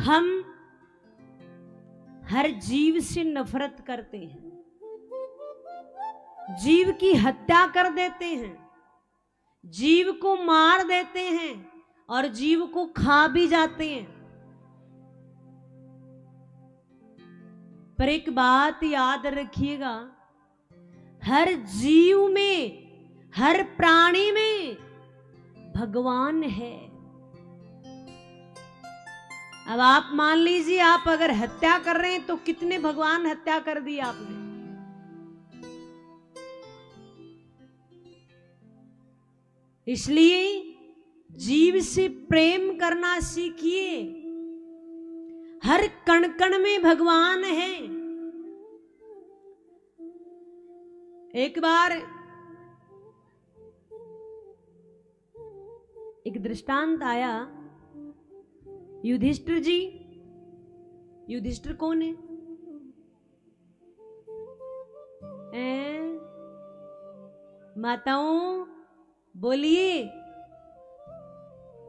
हम हर जीव से नफरत करते हैं, जीव की हत्या कर देते हैं, जीव को मार देते हैं और जीव को खा भी जाते हैं। पर एक बात याद रखिएगा, हर जीव में, हर प्राणी में भगवान है। अब आप मान लीजिए, आप अगर हत्या कर रहे हैं तो कितने भगवान हत्या कर दी आपने। इसलिए जीव से प्रेम करना सीखिए। हर कण कण में भगवान है। एक बार एक दृष्टांत आया। युधिष्ठिर जी, युधिष्ठिर कौन है? माताओं बोलिए,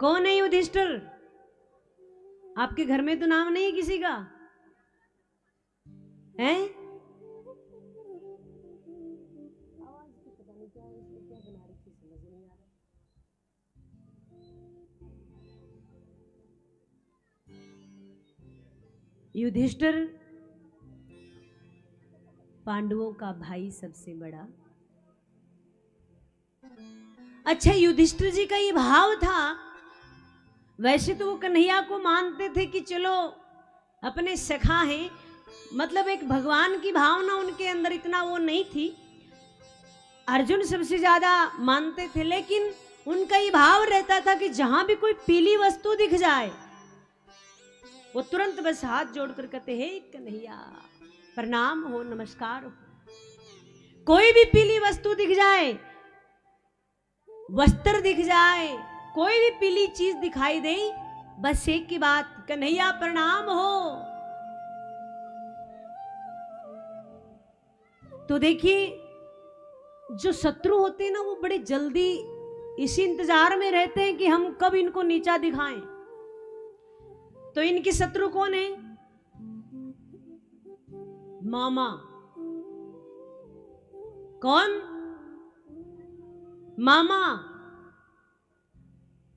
कौन है युधिष्ठिर? आपके घर में तो नाम नहीं है किसी का? है? युधिष्ठिर पांडवों का भाई, सबसे बड़ा। अच्छा, युधिष्ठिर जी का ये भाव था। वैसे तो वो कन्हैया को मानते थे कि चलो अपने सखा हैं, मतलब एक भगवान की भावना उनके अंदर इतना वो नहीं थी। अर्जुन सबसे ज्यादा मानते थे, लेकिन उनका ये भाव रहता था कि जहां भी कोई पीली वस्तु दिख जाए वो तुरंत बस हाथ जोड़कर कहते, हे कन्हैया प्रणाम हो, नमस्कार हो। कोई भी पीली वस्तु दिख जाए, वस्त्र दिख जाए, कोई भी पीली चीज दिखाई दे, बस एक की बात, कन्हैया प्रणाम हो। तो देखिए, जो शत्रु होते हैं ना, वो बड़े जल्दी इसी इंतजार में रहते हैं कि हम कब इनको नीचा दिखाएं। तो इनके शत्रु कौन है? मामा। कौन? मामा।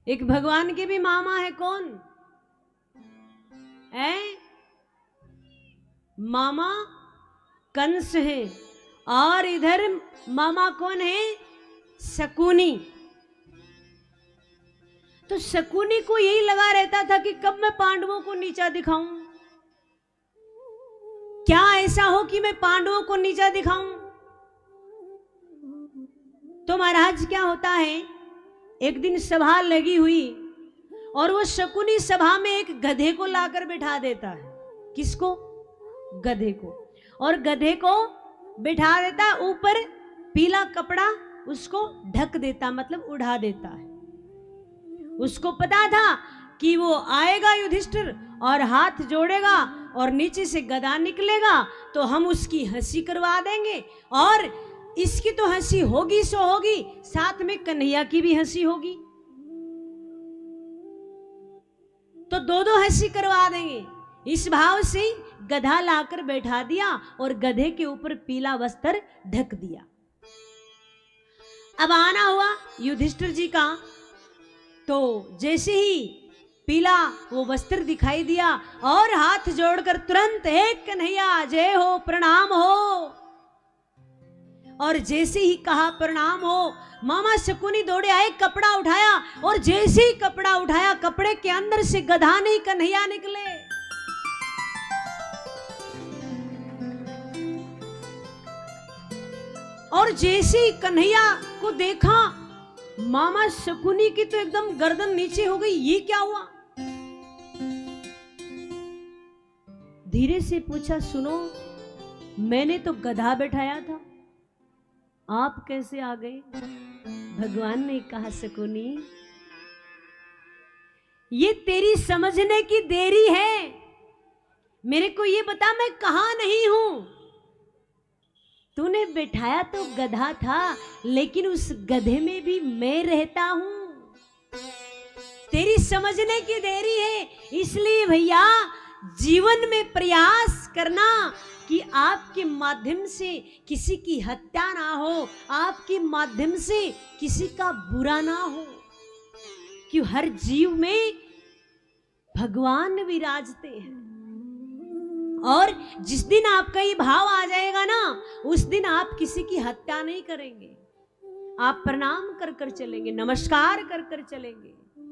एक भगवान के भी मामा है, कौन है? मामा कंस है। और इधर मामा कौन है? शकुनी। तो शकुनी को यही लगा रहता था कि कब मैं पांडवों को नीचा दिखाऊं, क्या ऐसा हो कि मैं पांडवों को नीचा दिखाऊं। तो महाराज क्या होता है, एक दिन सभा लगी हुई और वो शकुनी सभा में एक गधे को लाकर बिठा देता है। किसको? गधे को। और गधे को बिठा देता, ऊपर पीला कपड़ा उसको ढक देता, मतलब उड़ा देता है। उसको पता था कि वो आएगा युधिष्ठिर और हाथ जोड़ेगा और नीचे से गदा निकलेगा तो हम उसकी हंसी करवा देंगे, और इसकी तो हंसी होगी सो होगी, साथ में कन्हैया की भी हंसी होगी, तो दो दो हंसी करवा देंगे। इस भाव से गधा लाकर बैठा दिया और गधे के ऊपर पीला वस्त्र ढक दिया। अब आना हुआ युधिष्ठिर जी का, तो जैसे ही पीला वो वस्त्र दिखाई दिया और हाथ जोड़कर तुरंत, हे कन्हैया जय हो, प्रणाम हो। और जैसे ही कहा प्रणाम हो, मामा शकुनी दौड़े आए, कपड़ा उठाया, और जैसे ही कपड़ा उठाया, कपड़े के अंदर से गधा नहीं कन्हैया निकले। और जैसे ही कन्हैया को देखा, मामा शकुनी की तो एकदम गर्दन नीचे हो गई। ये क्या हुआ? धीरे से पूछा, सुनो, मैंने तो गधा बैठाया था, आप कैसे आ गए? भगवान ने कहा, शकुनी ये तेरी समझने की देरी है। मेरे को ये बता, मैं कहां नहीं हूं। तूने बैठाया तो गधा था, लेकिन उस गधे में भी मैं रहता हूं। तेरी समझने की देरी है। इसलिए भैया जीवन में प्रयास करना कि आपके माध्यम से किसी की हत्या ना हो, आपके माध्यम से किसी का बुरा ना हो, कि हर जीव में भगवान विराजते हैं। और जिस दिन आपका ये भाव आ जाएगा ना, उस दिन आप किसी की हत्या नहीं करेंगे, आप प्रणाम कर कर चलेंगे, नमस्कार कर कर चलेंगे।